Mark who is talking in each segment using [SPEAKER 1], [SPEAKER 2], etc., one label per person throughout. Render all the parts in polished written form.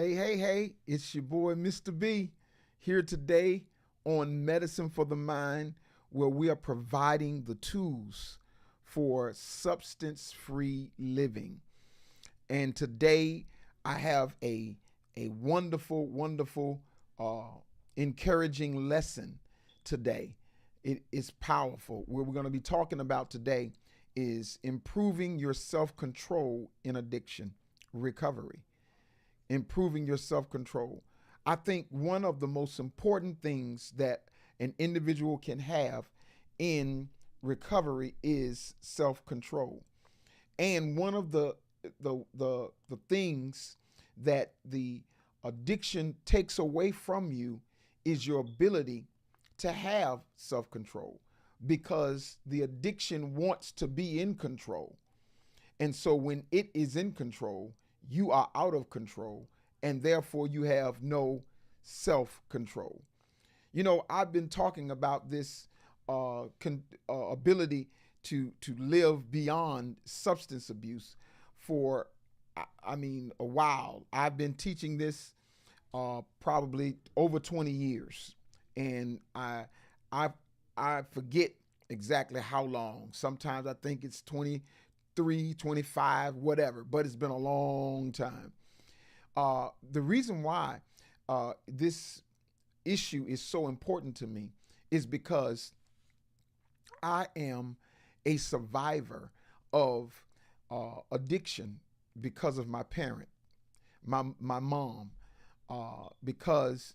[SPEAKER 1] Hey, it's your boy, Mr. B, here today on Medicine for the Mind, where we are providing the tools for substance free living. And today I have a wonderful, uh, encouraging lesson today. It is powerful. What we're going to be talking about today is improving your self control in addiction recovery. Improving your self control. I think one of the most important things that an individual can have in recovery is self control. And one of the things that the addiction takes away from you is your ability to have self control because the addiction wants to be in control. And so when it is in control, you are out of control, and therefore you have no self control. I've been talking about this ability to live beyond substance abuse for, a while. I've been teaching this probably over 20 years, and I I forget exactly how long. Sometimes I think it's 23, 25, whatever, but it's been a long time. The reason why this issue is so important to me is because I am a survivor of addiction because of my parent, my mom, because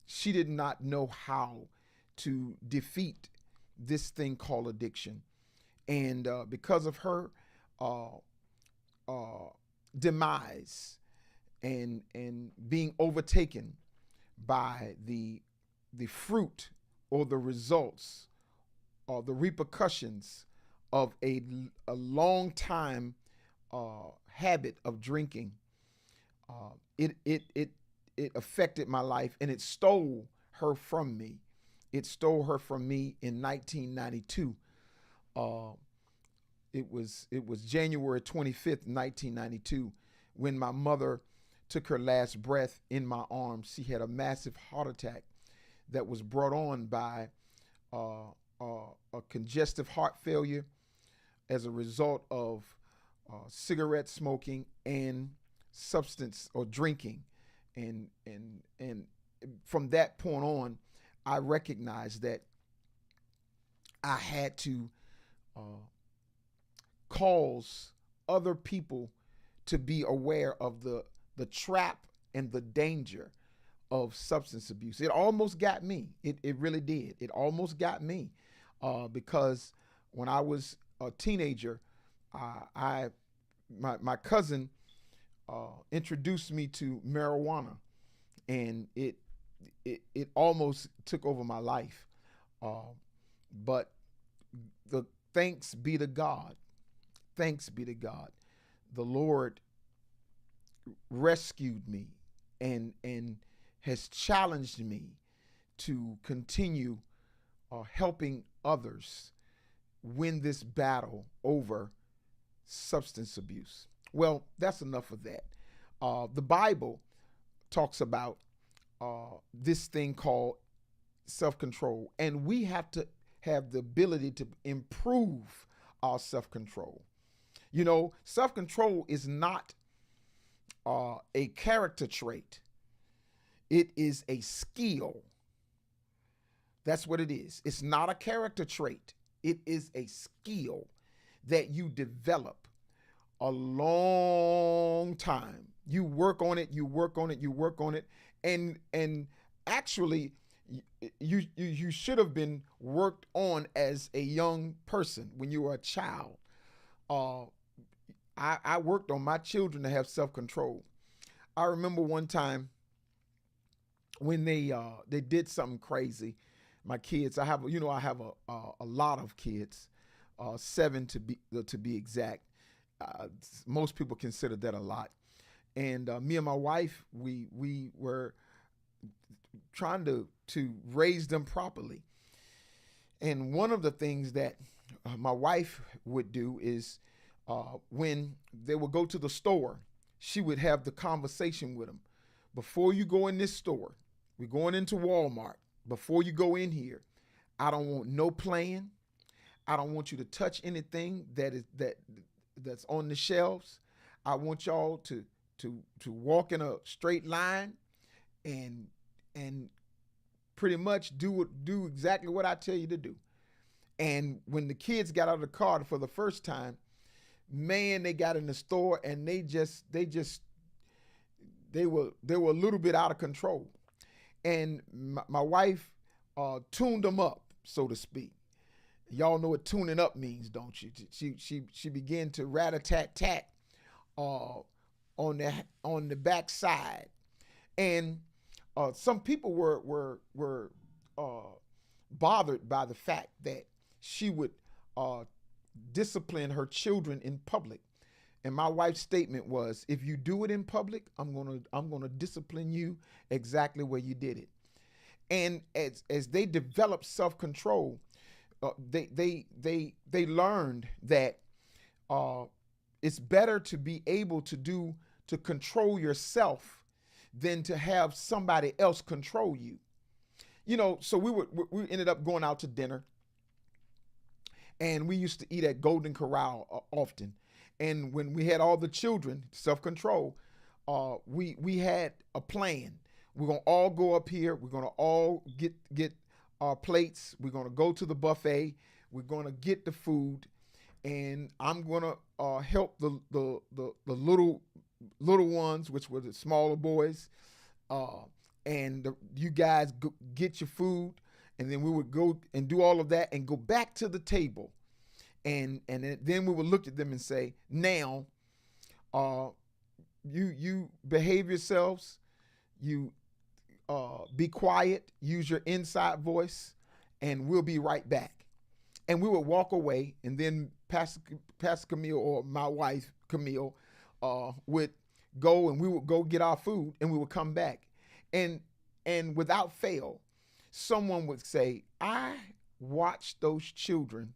[SPEAKER 1] she did not know how to defeat this thing called addiction, and because of her uh, uh, demise and being overtaken by the fruit or the results or the repercussions of a long time habit of drinking. Uh, it affected my life and it stole her from me. It stole her from me in 1992. Uh, it was January 25th, 1992, when my mother took her last breath in my arms. She had a massive heart attack that was brought on by a congestive heart failure as a result of cigarette smoking and substance or drinking, and from that point on, I recognized that I had to uh, cause other people to be aware of the trap and the danger of substance abuse. It almost got me. It really did. It almost got me because when I was a teenager, I my cousin introduced me to marijuana, and it almost took over my life. Uh, but the thanks be to God. Thanks be to God. The Lord rescued me and has challenged me to continue helping others win this battle over substance abuse. Well, that's enough of that. The Bible talks about this thing called self control, and we have to have the ability to improve our self control. Self control is not a character trait, it is a skill. That's what it is. It's not a character trait, it is a skill that you develop a long time. You work on it, you work on it, you work on it, and actually you should have been worked on as a young person when you were a child. Uh, I worked on my children to have self control. I remember one time when they did something crazy. My kids, I have a lot of kids, seven to be exact. Uh, Most people consider that a lot. And me and my wife, we were trying to raise them properly. And one of the things that my wife would do is when they would go to the store, she would have the conversation with them. before you go in this store, we're going into Walmart. Before you go in here, I don't want no plan. I don't want you to touch anything that's on the shelves. I want y'all to walk in a straight line and and pretty much do exactly what I tell you to do. And when the kids got out of the car for the first time, man, they got in the store and they were a little bit out of control. And my wife tuned them up, so to speak. Y'all know what tuning up means, don't you? She began to rat a tat tat on the back side, and some people were bothered by the fact that she would discipline her children in public. And my wife's statement was, if you do it in public, I'm gonna discipline you exactly where you did it. And as they developed self-control, they learned that it's better to be able to control yourself than to have somebody else control you. So we ended up going out to dinner, and we used to eat at Golden Corral often. And when we had all the children, self-control, we had a plan. We're gonna all go up here. We're gonna all get our plates. We're gonna go to the buffet. We're gonna get the food, and I'm gonna help the little ones, which were the smaller boys, and you guys get your food, and then we would go and do all of that and go back to the table. And then we would look at them and say, now, you behave yourselves, you be quiet, use your inside voice, and we'll be right back. And we would walk away, and then Pastor Camille, or my wife Camille, would go, and we would go get our food, and we would come back. And without fail, someone would say, I watched those children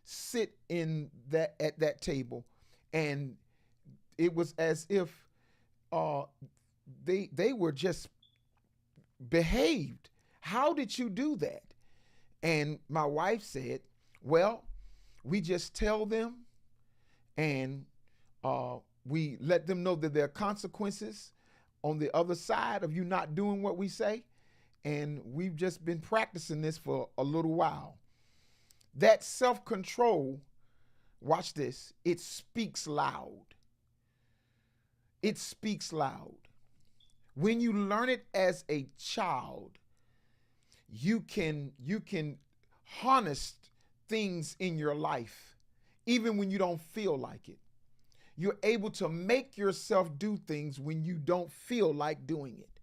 [SPEAKER 1] sit at that table, and it was as if they were just behaved. How did you do that? And my wife said, well, we just tell them, and we let them know that there are consequences on the other side of you not doing what we say. And we've just been practicing this for a little while. That self-control, watch this, it speaks loud. It speaks loud. When you learn it as a child, you can harness things in your life, even when you don't feel like it. You're able to make yourself do things when you don't feel like doing it.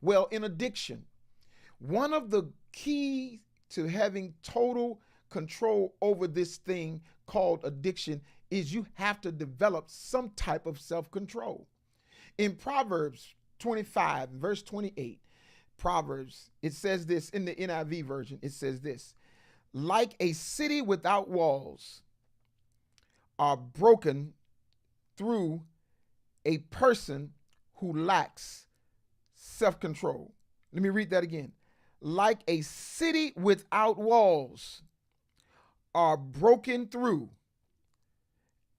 [SPEAKER 1] Well, in addiction, one of the keys to having total control over this thing called addiction is you have to develop some type of self-control. In Proverbs 25, verse 28, Proverbs, it says this in the NIV version, it says this, like a city without walls are broken through a person who lacks self-control. Let me read that again. Like a city without walls are broken through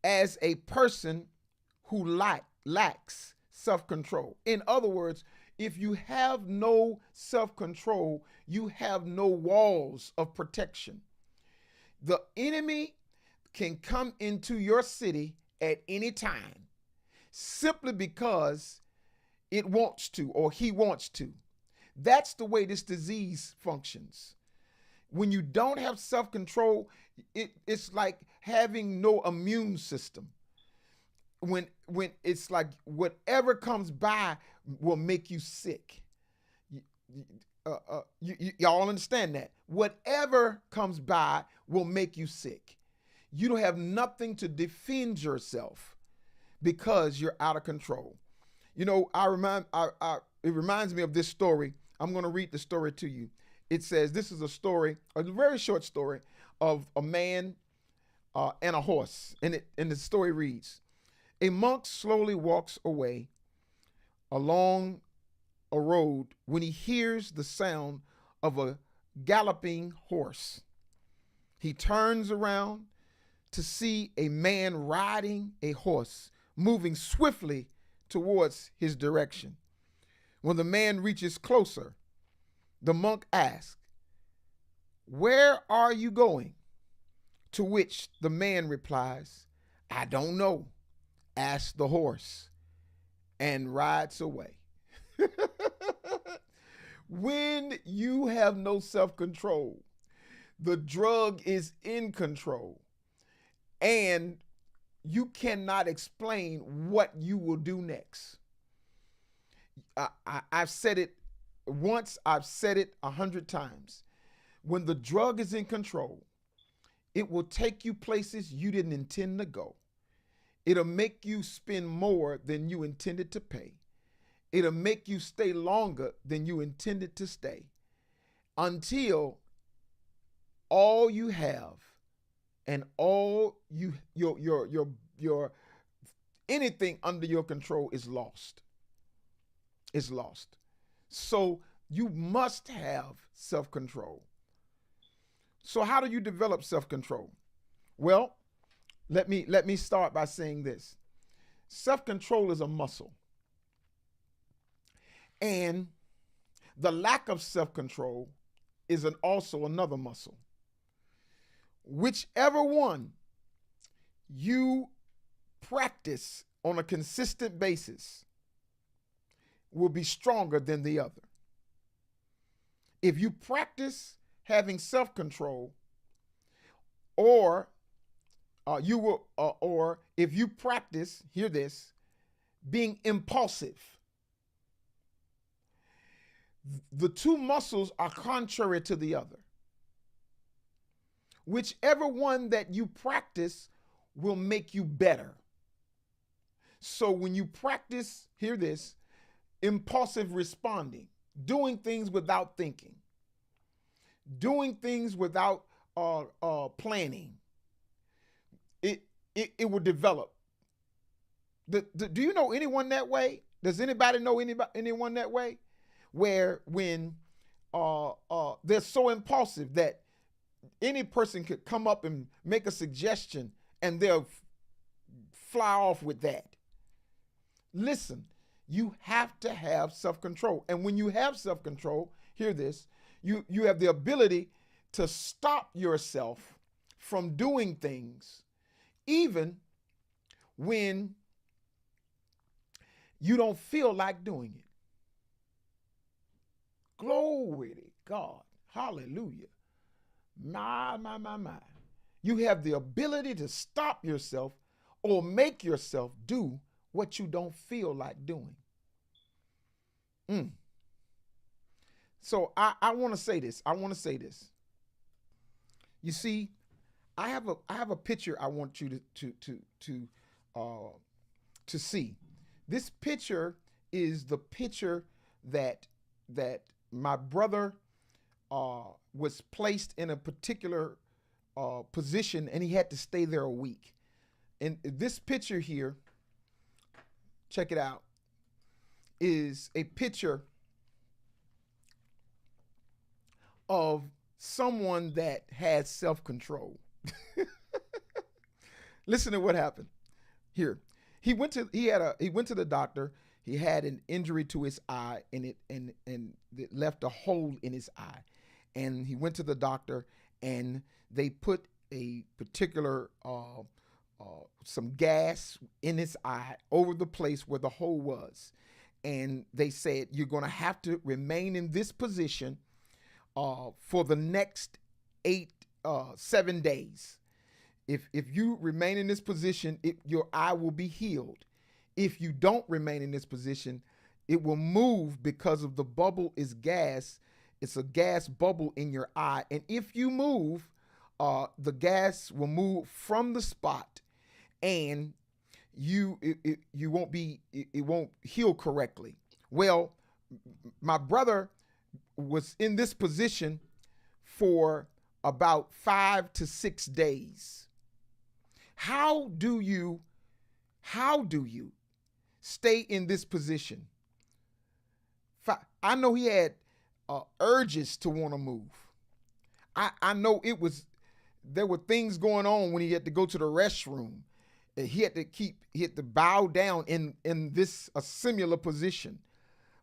[SPEAKER 1] as a person who lacks self-control. In other words, if you have no self-control, you have no walls of protection. The enemy can come into your city at any time simply because it wants to, or he wants to. That's the way this disease functions. When you don't have self-control, it's like having no immune system. When it's like whatever comes by will make you sick. Y'all understand that? Whatever comes by will make you sick. You don't have nothing to defend yourself because you're out of control. It reminds me of this story. I'm going to read the story to you. It says, this is a very short story of a man and a horse. And the story reads, a monk slowly walks away along a road when he hears the sound of a galloping horse. He turns around to see a man riding a horse moving swiftly towards his direction. When the man reaches closer, the monk asks, "Where are you going?" To which the man replies, "I don't know. Ask the horse," and rides away. When you have no self-control, the drug is in control, and you cannot explain what you will do next. I've said it once, I've said it 100 times. When the drug is in control, it will take you places you didn't intend to go. It'll make you spend more than you intended to pay. It'll make you stay longer than you intended to stay, until all you have and all your anything under your control is lost. It's lost. So you must have self-control. So how do you develop self-control? Well, let me start by saying this. Self-control is a muscle. And the lack of self-control is also another muscle. Whichever one you practice on a consistent basis will be stronger than the other. If you practice having self-control, or if you practice, hear this, being impulsive, the two muscles are contrary to the other. Whichever one that you practice will make you better. So when you practice, hear this, impulsive responding, doing things without thinking, doing things without planning, it will develop. Do you know anyone that way? Does anybody know anyone that way? Where when they're so impulsive that any person could come up and make a suggestion and they'll fly off with that. Listen, you have to have self-control. And when you have self-control, hear this, you have the ability to stop yourself from doing things even when you don't feel like doing it. Glory to God. Hallelujah. My. You have the ability to stop yourself or make yourself do what you don't feel like doing. So I want to say this. You see, I have a picture I want you to see. This picture is the picture that my brother was placed in a particular position, and he had to stay there a week. And this picture here, check it out, is a picture of someone that had self-control. Listen to what happened here. He went to the doctor. He had an injury to his eye, and it left a hole in his eye. And he went to the doctor, and they put a particular some gas in his eye over the place where the hole was. And they said, you're going to have to remain in this position for the next 7 days. If you remain in this position, your eye will be healed. If you don't remain in this position, it will move because of the bubble is gas. It's a gas bubble in your eye. And if you move, the gas will move from the spot, and it won't heal correctly. Well, my brother was in this position for about 5 to 6 days. How do you stay in this position? I know he had urges to want to move. I know there were things going on when he had to go to the restroom. He had to bow down in this a similar position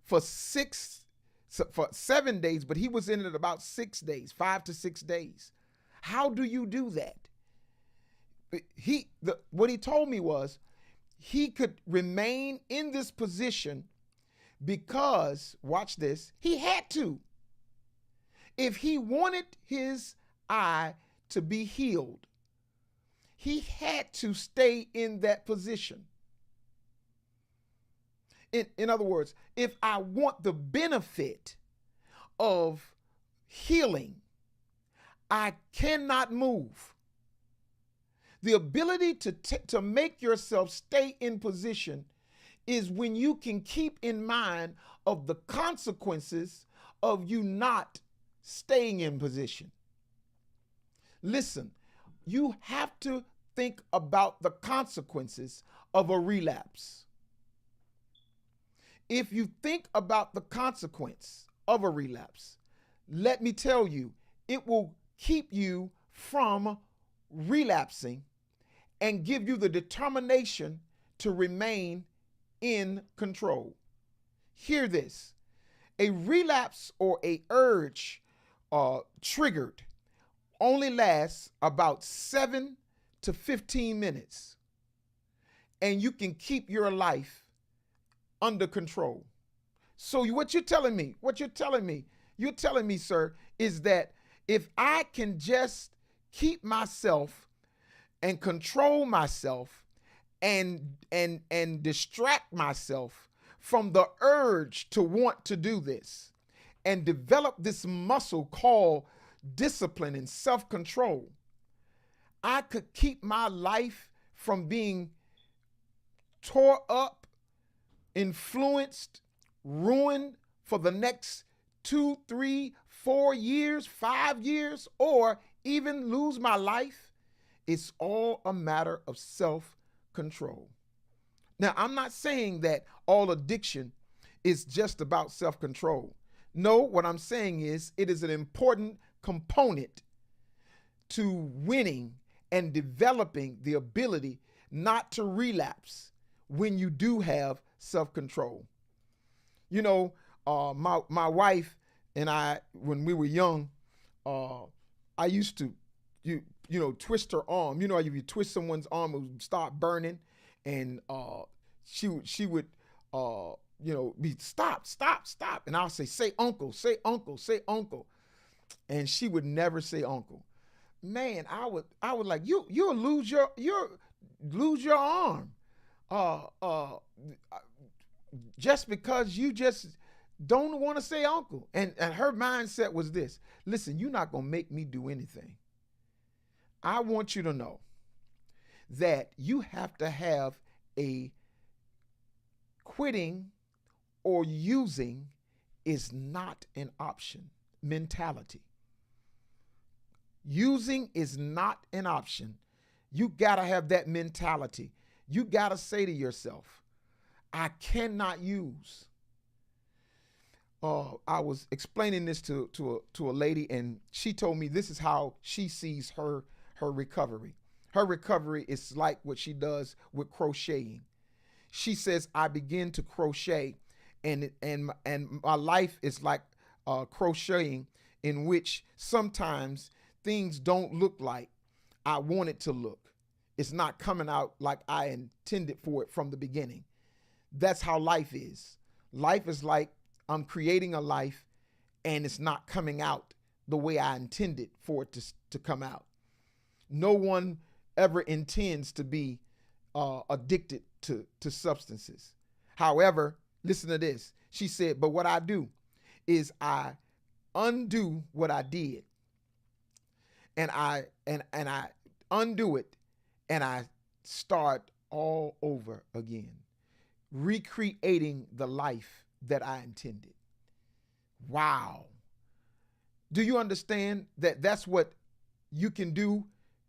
[SPEAKER 1] for 7 days, but he was in it about 6 days, 5 to 6 days. How do you do that? What he told me was he could remain in this position because, watch this, he had to. If he wanted his eye to be healed, he had to stay in that position. In other words, if I want the benefit of healing, I cannot move. The ability to make yourself stay in position is when you can keep in mind of the consequences of you not staying in position. Listen, you have to think about the consequences of a relapse. If you think about the consequence of a relapse, let me tell you, it will keep you from relapsing and give you the determination to remain in control. Hear this. A relapse or a urge triggered only lasts about 7 to 15 minutes, and you can keep your life under control. So what you're telling me, sir, is that if I can just keep myself and control myself and distract myself from the urge to want to do this and develop this muscle called discipline and self-control, I could keep my life from being tore up, influenced, ruined for the next 2, 3, 4 years, 5 years, or even lose my life. It's all a matter of self-control. Now, I'm not saying that all addiction is just about self-control. No, what I'm saying is it is an important component to winning and developing the ability not to relapse when you do have self-control. You know, my wife and I, when we were young, I used to, twist her arm. You know, if you twist someone's arm, it would start burning, and she would, be stop, and I'll say uncle, say uncle, say uncle, and she would never say uncle. Man, I would like you'll lose your arm, just because you just don't want to say uncle. And her mindset was this: listen, you're not gonna make me do anything. I want you to know that you have to have a quitting or using is not an option mentality. Using is not an option. You got to have that mentality. You got to say to yourself, I cannot use. I was explaining this to a lady, and she told me this is how she sees her recovery. Her recovery is like what she does with crocheting. She says, I begin to crochet, and my life is like crocheting, in which sometimes things don't look like I want it to look. It's not coming out like I intended for it from the beginning. That's how life is. Life is like I'm creating a life, and it's not coming out the way I intended for it to come out. No one ever intends to be addicted to substances. However, listen to this. She said, but what I do is I undo what I did. And I undo it, and I start all over again, recreating the life that I intended. Wow. Do you understand that that's what you can do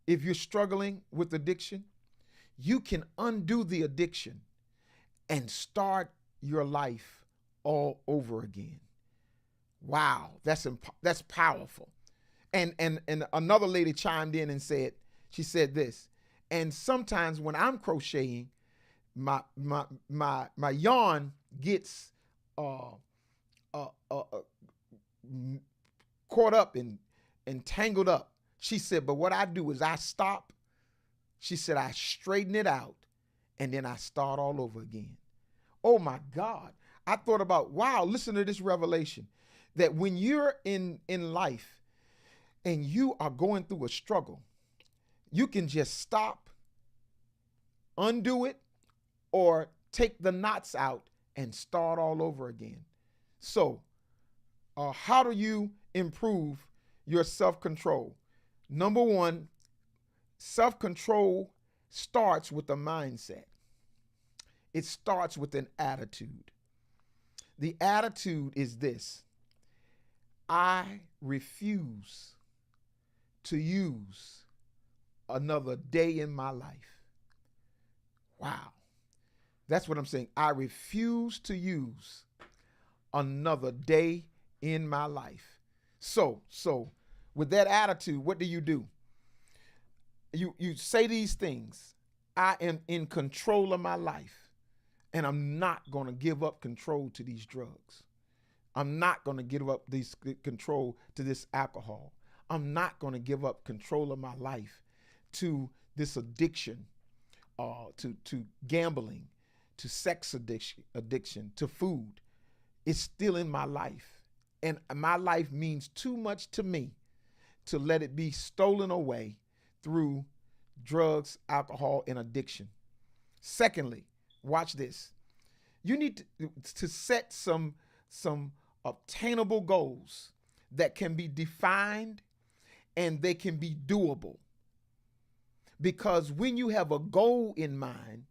[SPEAKER 1] if you're struggling with addiction? You can undo the addiction and start your life all over again. Wow, that's powerful. And another lady chimed in and said, she said this, and sometimes when I'm crocheting, my yarn gets uh, uh, uh, uh, caught up and tangled up. She said, but what I do is I stop. She said, I straighten it out and then I start all over again. Oh my God. I thought about, wow, listen to this revelation that when you're in life and you are going through a struggle, you can just stop, undo it, or take the knots out and start all over again. So, how do you improve your self-control? Number one, self-control starts with a mindset. It starts with an attitude. The attitude is this: I refuse to use another day in my life. Wow. That's what I'm saying. I refuse to use another day in my life. So with that attitude, what do? You say these things. I am in control of my life, and I'm not going to give up control to these drugs. I'm not going to give up this control to this alcohol. I'm not going to give up control of my life to this addiction, to gambling, to sex addiction, to food. It's still in my life. And my life means too much to me to let it be stolen away through drugs, alcohol, and addiction. Secondly, watch this. You need to set some obtainable goals that can be defined and they can be doable. Because when you have a goal in mind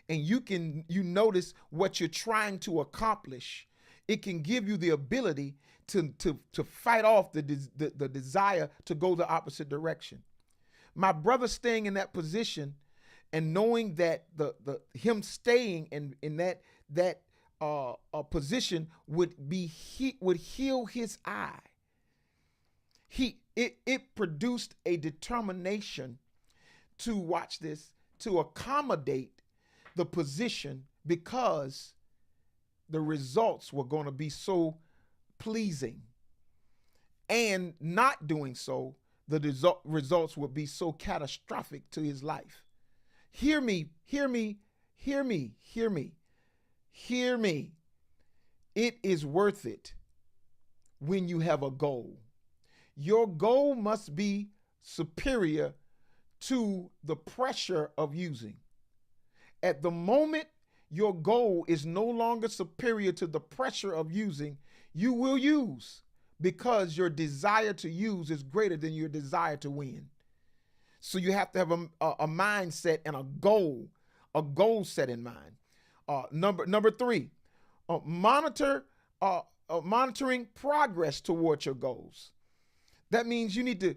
[SPEAKER 1] and you notice what you're trying to accomplish, it can give you the ability to fight off the desire to go the opposite direction. My brother staying in that position and knowing that him staying in that position would heal his eye. It produced a determination to, watch this, to accommodate the position because the results were going to be so pleasing. And not doing so, the results would be so catastrophic to his life. Hear me, hear me, hear me, hear me, hear me. It is worth it when you have a goal. Your goal must be superior to the pressure of using. At the moment your goal is no longer superior to the pressure of using, you will use because your desire to use is greater than your desire to win. So you have to have a mindset and a goal set in mind. Number three, monitoring progress towards your goals. That means you need to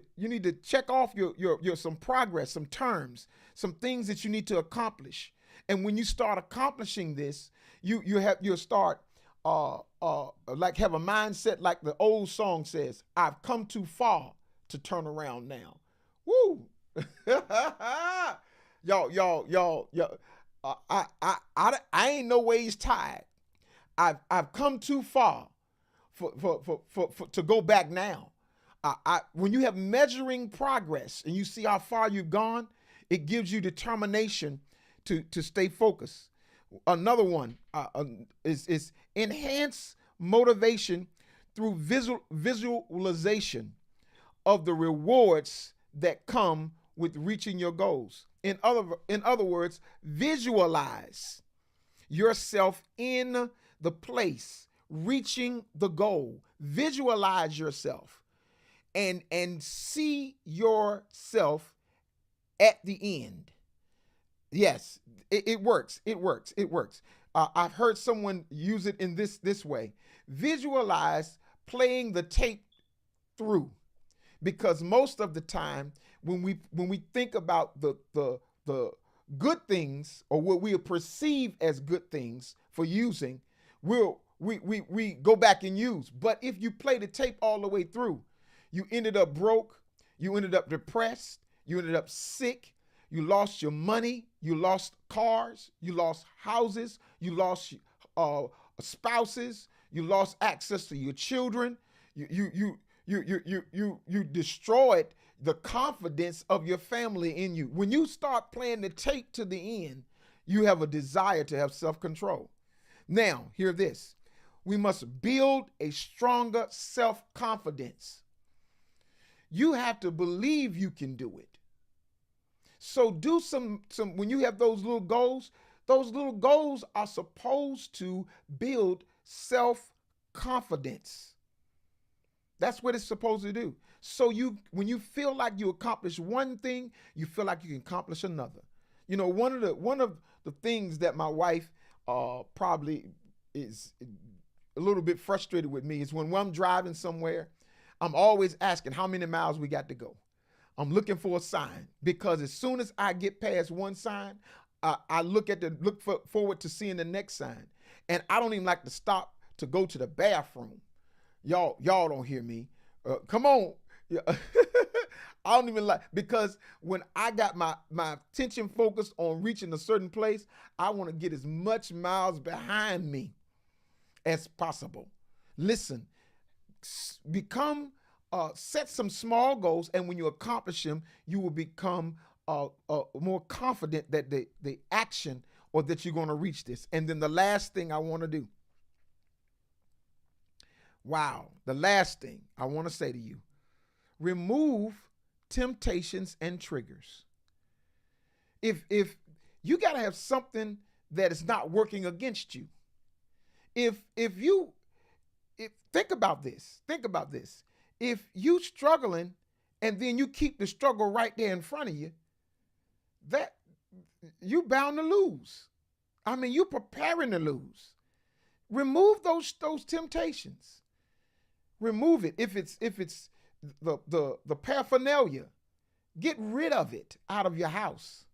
[SPEAKER 1] check off your some progress, some terms, some things that you need to accomplish. And when you start accomplishing this, you'll start like have a mindset like the old song says, I've come too far to turn around now. Woo! y'all. I ain't no ways tired. I've come too far for to go back now. When you have measuring progress and you see how far you've gone, it gives you determination to stay focused. Another one is enhance motivation through visualization of the rewards that come with reaching your goals. In other words, visualize yourself in the place, reaching the goal. Visualize yourself and see yourself at the end. Yes, it works. It works. I've heard someone use it in this way. Visualize playing the tape through, because most of the time when we think about the good things or what we perceive as good things for using, we'll we go back and use. But if you play the tape all the way through, you ended up broke, you ended up depressed, you ended up sick, you lost your money, you lost cars, you lost houses, you lost spouses, you lost access to your children, you destroyed the confidence of your family in you. When you start playing the tape to the end, you have a desire to have self-control. Now, hear this. We must build a stronger self-confidence. You have to believe you can do it. So do some when you have those little goals are supposed to build self-confidence. That's what it's supposed to do. So when you feel like you accomplish one thing, you feel like you can accomplish another. You know, one of the things that my wife probably is a little bit frustrated with me is when I'm driving somewhere, I'm always asking how many miles we got to go. I'm looking for a sign, because as soon as I get past one sign, I look forward to seeing the next sign. And I don't even like to stop to go to the bathroom. Y'all don't hear me. Come on. I don't even like, because when I got my attention focused on reaching a certain place, I want to get as much miles behind me as possible. Listen, set some small goals, and when you accomplish them, you will become more confident that the action, or that you're going to reach this. And then the last thing I want to do. The last thing I want to say to you, remove temptations and triggers. If you got to have something that is not working against you. Think about this. If you struggling and then you keep the struggle right there in front of you, that you bound to lose. I mean, you're preparing to lose. Remove those temptations. Remove it. If it's the paraphernalia, get rid of it out of your house.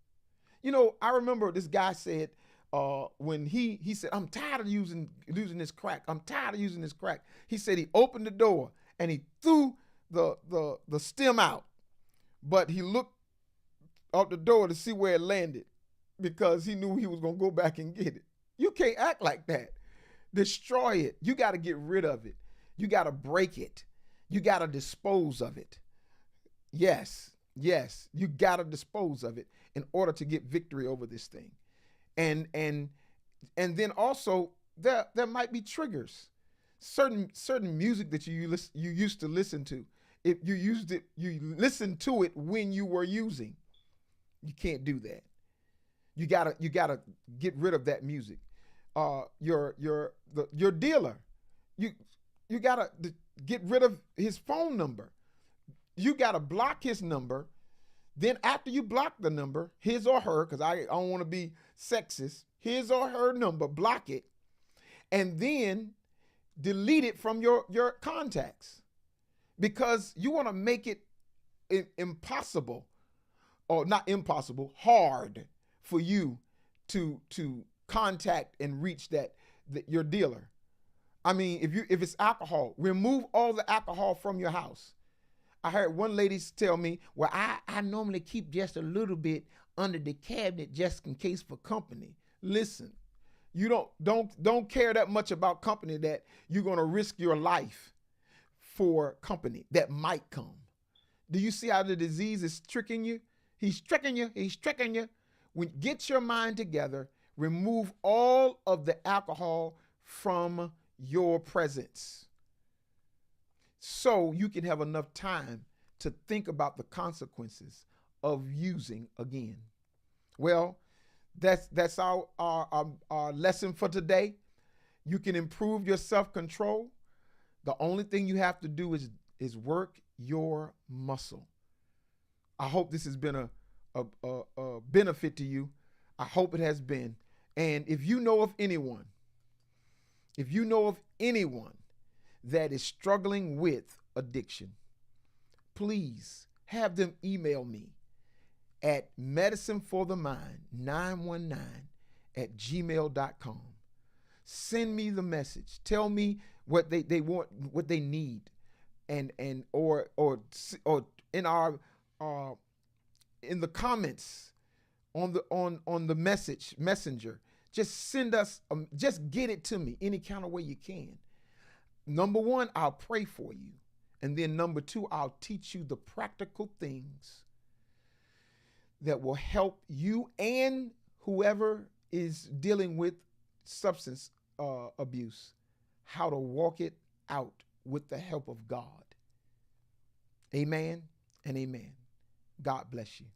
[SPEAKER 1] You know, I remember this guy said, when he said, I'm tired of using this crack. I'm tired of using this crack. He said he opened the door and he threw the stem out, but he looked out the door to see where it landed, because he knew he was going to go back and get it. You can't act like that. Destroy it. You got to get rid of it. You got to break it. You got to dispose of it. Yes, you got to dispose of it in order to get victory over this thing. And then also there might be triggers. Certain music that you used to listen to. If you used it, you listened to it when you were using. You can't do that. You gotta get rid of that music. Your dealer, you gotta get rid of his phone number. You gotta block his number. Then after you block the number, his or her, because I don't want to be sexist, his or her number, block it, and then delete it from your contacts, because you want to make it impossible, or not impossible, hard for you to contact and reach your dealer. I mean, if it's alcohol, remove all the alcohol from your house. I heard one lady tell me, well, I normally keep just a little bit under the cabinet just in case for company. Listen, you don't care that much about company that you're going to risk your life for company that might come. Do you see how the disease is tricking you? He's tricking you. Get your mind together, remove all of the alcohol from your presence, so you can have enough time to think about the consequences of using again. Well, that's our lesson for today. You can improve your self-control. The only thing you have to do is work your muscle. I hope this has been a benefit to you. I hope it has been. And if you know of anyone that is struggling with addiction, please have them email me at medicineforthemind919@gmail.com. Send me the message. Tell me what they want, what they need, and or in our uh, in the comments on the messenger. Just send us, just get it to me any kind of way you can. Number one, I'll pray for you. And then number two, I'll teach you the practical things that will help you and whoever is dealing with substance abuse, how to walk it out with the help of God. Amen and amen. God bless you.